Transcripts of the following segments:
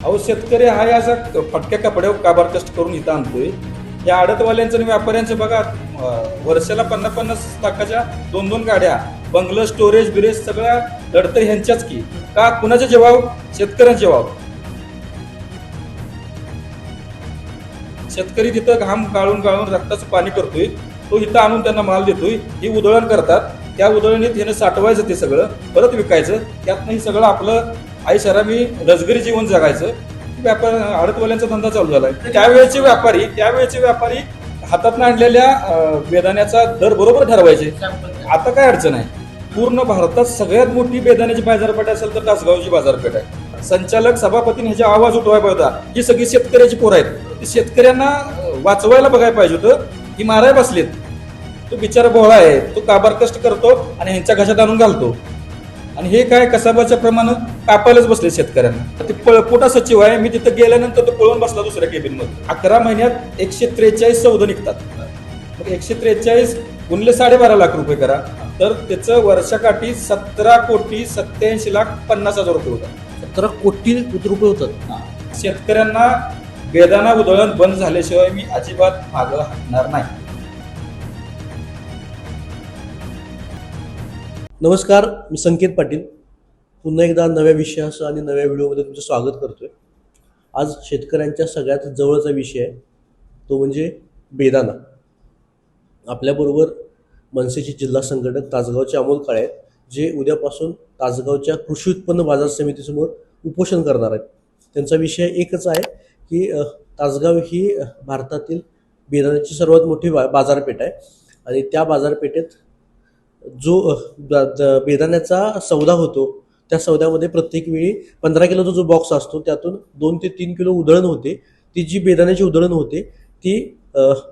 अहो शेतकरी हा या असा फटक्या कपड्यावर काबार कष्ट करून इथं आणतोय. या आडतवाल्यांचं आणि व्यापाऱ्यांचं बघा वर्षाला 50-50 लाखाच्या 2-2 गाड्या, बंगलं, स्टोरेज बिरेज सगळ्या लढतर ह्यांच्याच की का कुणाच्या जेव्हा शेतकऱ्यांच्या जेव्हा शेतकरी तिथं घाम गाळून गाळून रक्ताचं पाणी करतोय, तो इथं आणून त्यांना माल देतोय. ही उधळण करतात, त्या उधळणीत ह्यानं साठवायचं ते सगळं परत विकायचं. त्यातनं ही सगळं आपलं आईशरामी रजगरी जीवन जगायचं. व्यापार आडतवाल्यांचा धंदा चालू झालाय. त्यावेळेचे व्यापारी हातात आणलेल्या बेदाण्याचा दर बरोबर ठरवायचे. आता काय अडचण आहे? पूर्ण भारतात सगळ्यात मोठी बेदाण्याची बाजारपेठ असेल तर तासगावची बाजारपेठ आहे. संचालक सभापतीने ह्याचा आवाज उठवायला पाहिजे होता. ही सगळी शेतकऱ्याची पोरं आहेत. शेतकऱ्यांना वाचवायला बघायला पाहिजे होतं. ही माराय बसलेत. तो बिचारा भोळा आहे, तो काबार कष्ट करतो आणि ह्यांच्या घशात आणून घालतो. आणि हे काय कसाबाच्या प्रमाणे कापायलाच बसले शेतकऱ्यांना. ते पळपोटा सचिव आहे. मी तिथं गेल्यानंतर तो पळून बसला दुसऱ्या केबिनमध्ये. 11 महिन्यात 143 सौदे निघतात. मग 143 गुणले 12.5 लाख रुपये करा तर त्याचं वर्षाकाठी 17,87,50,000 रुपये होतात. 17 कोटी रुपये होतात. शेतकऱ्यांना बेदाणा उधळण बंद झाल्याशिवाय मी अजिबात मागं हटणार नाही. नमस्कार, मी संकेत पाटील पुन्हा एकदा नव्या विषयासह आणि नव्या व्हिडिओमध्ये तुमचं स्वागत करतोय. आज शेतकऱ्यांच्या सगळ्यात जवळचा विषय आहे, तो म्हणजे बेदाणा. आपल्याबरोबर मनसेचे जिल्हा संघटक तासगावचे अमोल काळे आहेत, जे उद्यापासून तासगावच्या कृषी उत्पन्न बाजार समितीसमोर उपोषण करणार आहेत. त्यांचा विषय एकच आहे की तासगाव ही भारतातील बेदाण्याची सर्वात मोठी बाजारपेठ आहे आणि त्या बाजारपेठेत जो बेदाण्याचा सौदा होतो त्या सौद्यामध्ये प्रत्येक वेळी 15 किलोचा जो बॉक्स असतो त्यातून 2 ते 3 किलो उधळण होते. ती जी बेदाण्याची उधळण होते ती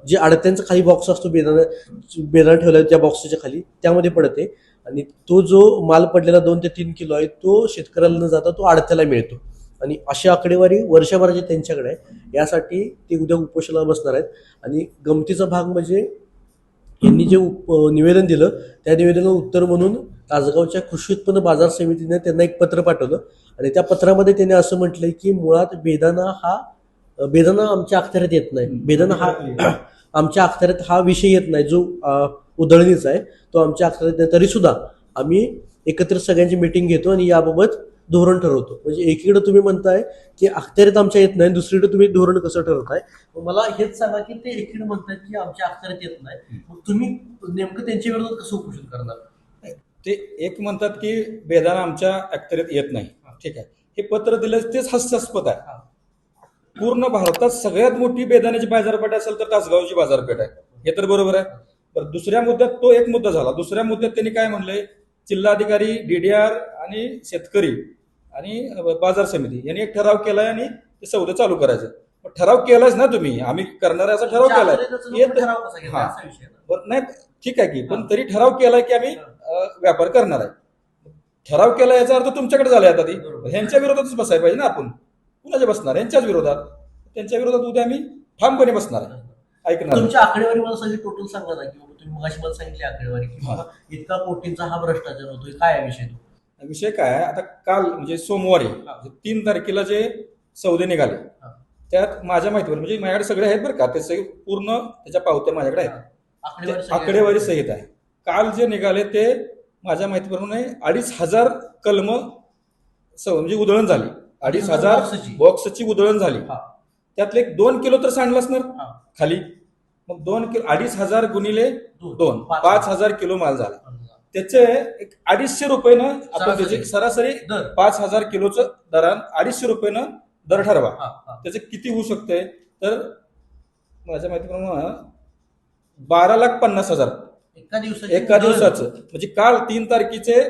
जी आडत्यांचा खाली बॉक्स असतो बेदाणा ठेवला त्या बॉक्सच्या खाली त्यामध्ये पडते आणि तो जो माल पडलेला 2 ते 3 किलो आहे तो शेतकऱ्याला न जाता तो आडत्याला मिळतो. आणि अशी आकडेवारी वर्षभराची त्यांच्याकडे आहे. यासाठी ते उद्या उपोषणाला बसणार आहेत. आणि गमतीचा भाग म्हणजे यांनी जे निवेदन दिलं त्या निवेदनाला उत्तर म्हणून तासगावच्या कृषी उत्पन्न बाजार समितीने त्यांना एक पत्र पाठवलं आणि त्या पत्रामध्ये त्यांनी असं म्हटलंय की मुळात बेदाणा आमच्या अखत्यारीत येत नाही. बेदाणा हा आमच्या अखत्यारीत हा विषय येत नाही, जो उधळणीचा आहे तो आमच्या अखत्यारीत नाही. तरी सुद्धा आम्ही एकत्र सगळ्यांची मीटिंग घेतो आणि याबाबत धोरण ठरवतो. म्हणजे एकीकडे तुम्ही म्हणताय की अखत्यारीत आमच्या येत नाही, दुसरीकडे तुम्ही धोरण कसं ठरवताय? मला हेच सांगा की ते एकीकडे म्हणतात की आमच्या अखत्यारीत येत नाही, मग तुम्ही नेमकं त्यांच्या विरोधात कसं उपोषण करणार? ते एक म्हणतात की बेदाणा आमच्या अखत्यारीत येत नाही. ठीक आहे, हे पत्र दिलं तेच हास्यास्पद आहे. पूर्ण भारतात सगळ्यात मोठी बेदाण्याची बाजारपेठ असेल तर तासगावची बाजारपेठ आहे, हे तर बरोबर आहे. पण दुसऱ्या मुद्द्यात तो एक मुद्दा झाला. दुसऱ्या मुद्द्यात त्यांनी काय म्हणलंय, जिल्हाधिकारी, डीडीआर आणि शेतकरी आणि बाजार समिती यांनी एक ठराव केलाय आणि ते सौदे चालू करायचं. ठराव केलाच ना तुम्ही, आम्ही करणार असा ठराव केलाय. नाही ठीक आहे की, पण तरी ठराव केलाय की आम्ही व्यापार करणार आहे. ठराव केला याचा अर्थ तुमच्याकडे झालाय. आता ती ह्यांच्या विरोधातच बसायला पाहिजे ना. आपण कुणाच्या बसणार? यांच्याच विरोधात. त्यांच्या विरोधात उद्या आम्ही ठामपणे बसणार आहे. ऐकणार. तुमच्या आकडेवारी मला सगळी टोटल सांगा ना, की तुम्ही मगाशी मला सांगितली आकडेवारी की इतका कोटींचा हा भ्रष्टाचार होतोय. काय आहे विषय? तो विषय काय आहे, आता काल म्हणजे सोमवारी 3 तारखेला जे सौदे निघाले त्यात माझ्या माहितीवर म्हणजे माझ्याकडे सगळे आहेत बरं का, ते सगळे पूर्ण त्याच्या पावत्या माझ्याकडे आहेत. आकडेवारी सहित आहे. काल जे निघाले ते माझ्या माहितीप्रमाणे 2,500 कलम म्हणजे उधळण झाली. 2,500 बॉक्सची उधळण झाली. त्यातले 2 किलो तर सांडलं असणार खाली. मग 2 किलो 2,500 गुणिले 2 5,000 किलो माल झाला. त्याचे 250 रुपयानं आपण त्याची सरासरी 5,000 किलोचं दरान 250 रुपयानं दर ठरवा. त्याचे किती होऊ शकते तर माझ्या माहितीप्रमाणे 12,50,000 एका दिवसाचं. म्हणजे काल 3 तारखेचे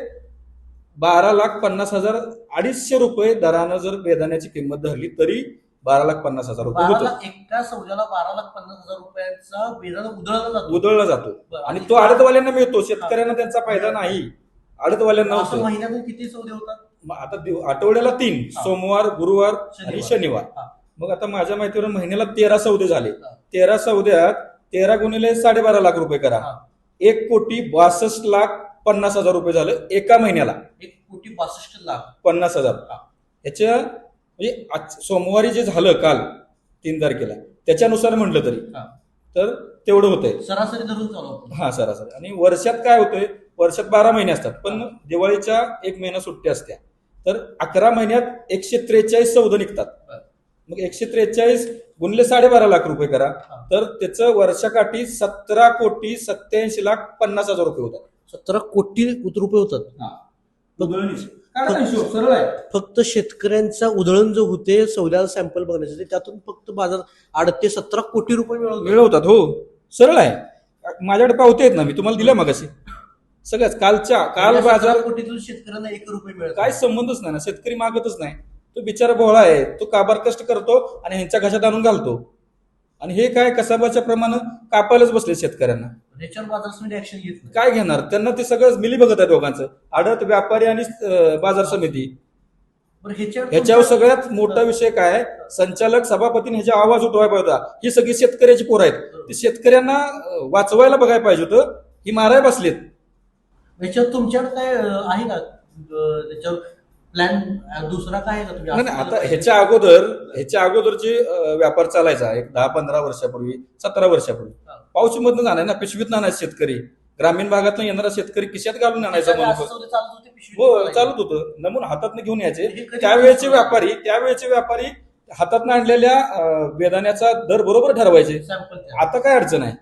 12,50,000 250 रुपये दरानं जर बेदाण्याची किंमत धरली तरी 12,50,000 रुपये होतं. एका सौद्याला 12,50,000 रुपयांचा बेदाणा उधळला जातो आणि तो आडतवाल्यांना मिळतो. शेतकऱ्यांना त्यांचा फायदा नाही, आडतवाल्यांना होतो. महिन्यातून किती सौदे होतात? आता आठवड्याला 3, सोमवार, गुरुवार आणि शनिवार. मग आता माझ्या माहितीवर महिन्याला 13 सौदे झाले. 13 सौद्यात 13 गुणिले 12.5 लाख रुपये करा. 1,62,50,000 रुपये झालं एका महिन्याला. 1,62,50,000 ह्याच्या म्हणजे सोमवारी जे झालं काल 3 तारखेला त्याच्यानुसार म्हटलं तरी तर तेवढं होतंय सरासरी धरून चालू आपण. हा सरासरी. आणि वर्षात काय होतंय, वर्षात 12 महिने असतात पण दिवाळीच्या 1 महिना सुट्टी असत्या, तर 11 महिन्यात 143 सौदे निघतात. मग 143 गुणले 12.5 लाख रुपये करा, तर त्याचं वर्षाकाठी 17,87,50,00,000 रुपये होतात. 17 कोटी रुपये होतात. सरळ आहे. फक्त शेतकऱ्यांचा उधळण जो होते सौद्याला सॅम्पल बघण्यासाठी त्यातून फक्त बाजार 17 कोटी रुपये मिळवतात. हो, सरळ आहे. माझ्याकडे पावते आहेत ना, मी तुम्हाला दिल्या मगाशी सगळ्याच काल बाजार. कोटीतून शेतकऱ्यांना 1 रुपये मिळत काय संबंधच नाही ना, शेतकरी मागतच नाही. तो बिचारा भोळा आहे, तो काबार कष्ट करतो आणि ह्यांच्या घशात आणून घालतो. आणि हे काय कसाबाच्या प्रमाणे कापायलाच बसले शेतकऱ्यांना. त्याच्यावर बाजार समिती ऍक्शन घेत नाही. काय घेणार, त्यांना ते सगळं मिली बघत आहे दोघांचं, आडत व्यापारी आणि बाजार समिती. ह्याच्यावर सगळ्यात मोठा विषय काय, संचालक सभापतीने ह्याच्या आवाज उठवायला पाहिजे होता. ही सगळी शेतकऱ्याची पोरं आहेत, ती शेतकऱ्यांना वाचवायला बघायला पाहिजे होतं. ही मारायला बसलेत. ह्याच्यावर तुमच्याकडे काय आहे का त्याच्यावर प्लॅन दुसरा काय आहे का तुम्ही? नाही, आता ह्याच्या अगोदरचे व्यापार चालायचा एक 10-15 वर्षापूर्वी, 17 वर्षापूर्वी. पाऊसमधनं जाणार ना, पिशवीत आणायचं शेतकरी, ग्रामीण भागातनं येणारा शेतकरी खिशात घालून आणायचा म्हणून. हो, चालत होतं. नमून हातातनं घेऊन यायचे. त्यावेळेचे व्यापारी हातातनं आणलेल्या बेदाण्याचा दर बरोबर ठरवायचे. आता काय अडचण आहे,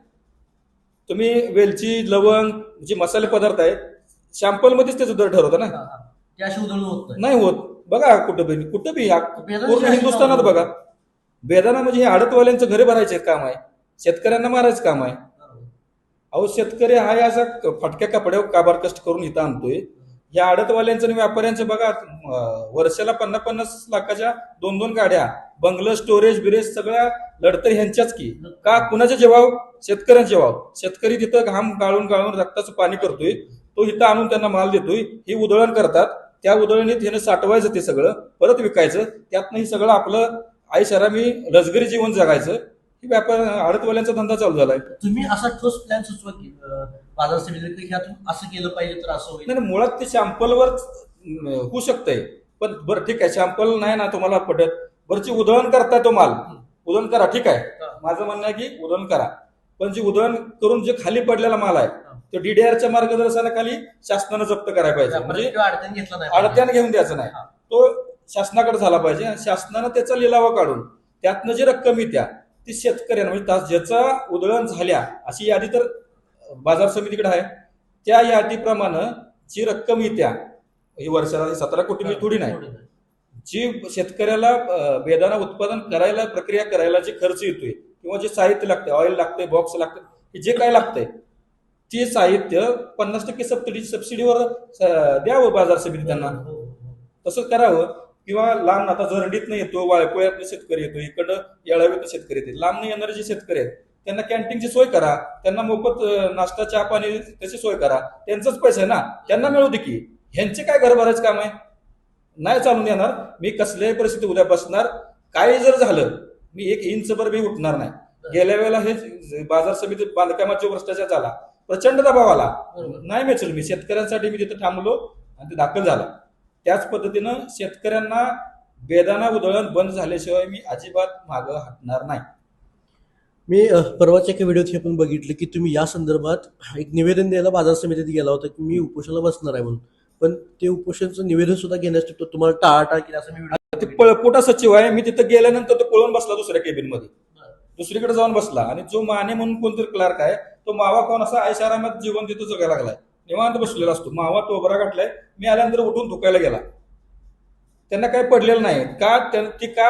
तुम्ही वेलची, लवंग जे मसाले पदार्थ आहेत सॅम्पल मध्येच त्याचा दर ठरवता ना. नाही होत. बघा कुठं बी पूर्ण हिंदुस्थानात बघा, बेदाना म्हणजे हे आडतवाल्यांचं घरे भरायचे काम आहे, शेतकऱ्यांना मारायचं काम आहे. अहो, शेतकरी हा असा फटक्या कपड्यावर काबार कष्ट करून इथं आणतोय. या आडतवाल्यांचं आणि व्यापाऱ्यांचं बघा, वर्षाला 50-50 लाखाच्या 2-2 गाड्या, बंगलं, स्टोरेज बिरेज सगळ्या लढतर ह्यांच्याच की. का, कुणाच्या जेवाव? शेतकऱ्यांच्या जेवाव. शेतकरी तिथं घाम गाळून रक्ताचं पाणी करतोय, तो इथं आणून त्यांना माल देतोय. ही उधळण करतात, त्या उधळणीत ह्यानं साठवायचं ते सगळं, परत विकायचं. त्यातनं ही सगळं आपलं आईशरामी लष्करी जीवन जगायचं. ही व्यापार आडतवाल्यांचा धंदा चालू झालाय. तुम्ही असा ठोस प्लॅन सुचवा की बाजार समिती ह्यातून असं केलं पाहिजे तर असं होईल. नाही, मुळात ते सॅम्पलवर होऊ शकतंय. पण बरं ठीक आहे, सॅम्पल नाही ना तुम्हाला पटत, बरंची उधळण करताय तो माल, उधळण करा, ठीक आहे. माझं म्हणणं आहे की उधळण करा, पण जी उधळण करून जे खाली पडलेला माल आहे तो DDRच्या मार्गदर्शनाखाली शासनानं जप्त करायला पाहिजे. म्हणजे अडत्यानं घेऊन द्यायचं नाही, तो शासनाकडे झाला पाहिजे. शासनानं त्याचा लिलावा काढून त्यातनं जी रक्कम येत्या ती शेतकऱ्यांना, म्हणजे ज्याचा उधळण झाल्या अशी यादी तर बाजार समितीकडे आहे, त्या यादीप्रमाणे जी रक्कम येत्या, ही वर्षाला 17 कोटी म्हणजे थोडी नाही, जी शेतकऱ्याला बेदाणा उत्पादन करायला, प्रक्रिया करायला जे खर्च येतोय किंवा जे साहित्य लागतंय, ऑइल लागतंय, बॉक्स लागतंय, जे काय लागतंय ते साहित्य 50% सबसिडीवर द्यावं बाजार समिती त्यांना. तसं करावं. किंवा लांब, आता जरंडीतनं येतो, वाळपोळ्यातनं शेतकरी येतो, इकडं येळावीतनं शेतकरी येते, लांबनं येणारे जे शेतकरी आहेत त्यांना कॅन्टीनची सोय करा, त्यांना मोफत नाश्ता, चहा, पाणी त्याची सोय करा. त्यांचाच पैसा आहे ना, त्यांना मिळू दे की. ह्यांचे काय घर भरायचं काम आहे? नाही चालून येणार. मी कसल्याही परिस्थिती उद्या बसणार, काही जर झालं मी 1 इंचभर मी उठणार नाही. गेल्या वेळेला हे बाजार समिती बांधकामाचा भ्रष्टाचार झाला, प्रचंड दबाव आला, नाही मेचल मी शेतकऱ्यांसाठी, मी तिथं थांबलो आणि ते दाखल झाला. त्याच पद्धतीनं शेतकऱ्यांना बेदाणा उधळण बंद झाल्याशिवाय मी अजिबात मागं हटणार नाही. मी परवाच्या एका व्हिडिओत हे पण बघितलं की तुम्ही या संदर्भात एक निवेदन द्यायला बाजार समितीत गेला होता की मी उपोषणाला बसणार आहे म्हणून, पण ते उपोषणाचं निवेदन सुद्धा घेण्यासाठी तुम्हाला टाळाटाळ केली असं मी ते पळपोटा सचिव आहे. मी तिथं गेल्यानंतर तो पळून बसला दुसऱ्या केबिन मध्ये, दुसरीकडे जाऊन बसला. आणि जो माने म्हणून कोणतरी क्लार्क आहे तो मावा खाऊन असा आयशारामात जीवन तिथं जगायला लागलाय, निवांत बसलेला असतो. मावा तोबरा गाठलाय, मी आल्यानंतर उठून धुकायला गेला. त्यांना काही पडलेलं नाही का, ती का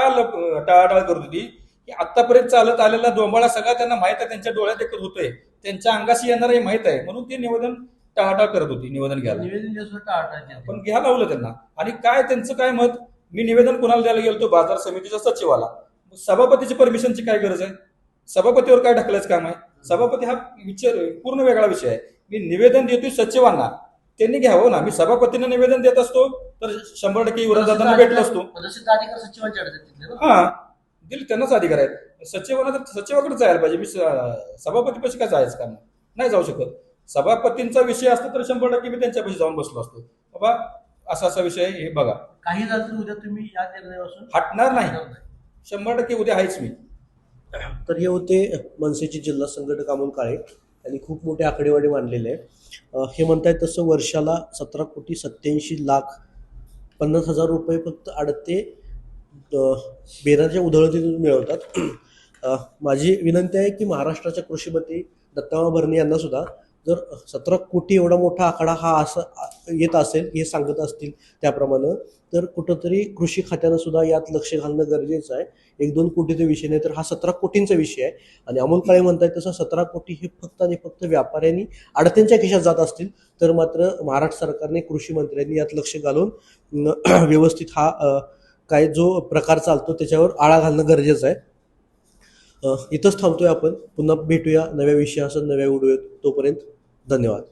टाळाटाळ करत होती की आतापर्यंत चालत आलेला डोंबाळा सगळा त्यांना माहित आहे, त्यांच्या डोळ्यात एकच होतोय, त्यांच्या अंगाशी येणार हे माहित आहे, म्हणून ते निवेदन टाळाटाळ करत होती. निवेदन घ्यायला पण घ्या लावलं त्यांना. आणि काय त्यांचं काय मत, मी निवेदन कुणाला द्यायला गेलो, बाजार समितीच्या सचिवाला. सभापतीची परमिशनची काय गरज आहे? सभापतीवर काय ढकलायचं काम आहे? सभापती हा विचार पूर्ण वेगळा विषय आहे. मी निवेदन देतोय सचिवांना, त्यांनी घ्यावं ना. मी सभापतींना निवेदन देत असतो तर 100% युवराजांना भेटलो असतो. हा, दिले त्यांनाच अधिकार आहेत. सचिवांना तर सचिवाकडे जायला पाहिजे. मी सभापती पैसे काय जायचं काम नाही जाऊ शकत. सभापतींचा विषय असतो तर 100% मी त्यांच्यापाशी जाऊन बसलो असतो, बाबा असा असा विषय हे बघा. काही झालं तर उद्या तुम्ही या निर्णयापासून हटणार नाही. 100% उद्या आहेच मी. तर हे होते मनसेचे जिल्हा संघटक अमोल काळे यांनी खूप मोठे आकडेवारी मांडलेले आहे. हे म्हणतायत तसं वर्षाला 17,87,50,000 रुपये फक्त आडते बेराच्या उधळतीतून मिळवतात. माझी विनंती आहे की महाराष्ट्राच्या कृषीमंत्री दत्तामा भरणे यांना सुद्धा जर 17 कोटी एवढा मोठा आकडा हा असं येत असेल, हे सांगत असतील त्याप्रमाणे, तर कुठंतरी कृषी खात्यानं सुद्धा यात लक्ष घालणं गरजेचं आहे. 1-2 कोटीचा विषय नाही, तर हा 17 कोटींचा विषय आहे. आणि अमोल काळे म्हणतात तसं 17 कोटी हे फक्त आणि फक्त व्यापाऱ्यांनी आडत्यांच्या खिशात जात असतील, तर मात्र महाराष्ट्र सरकारने, कृषी मंत्र्यांनी यात लक्ष घालून व्यवस्थित हा काय जो प्रकार चालतो त्याच्यावर आळा घालणं गरजेचं आहे. इथंच थांबतोय आपण. पुन्हा भेटूया नव्या विषयासह, नव्या व्हिडिओ. तोपर्यंत धन्यवाद.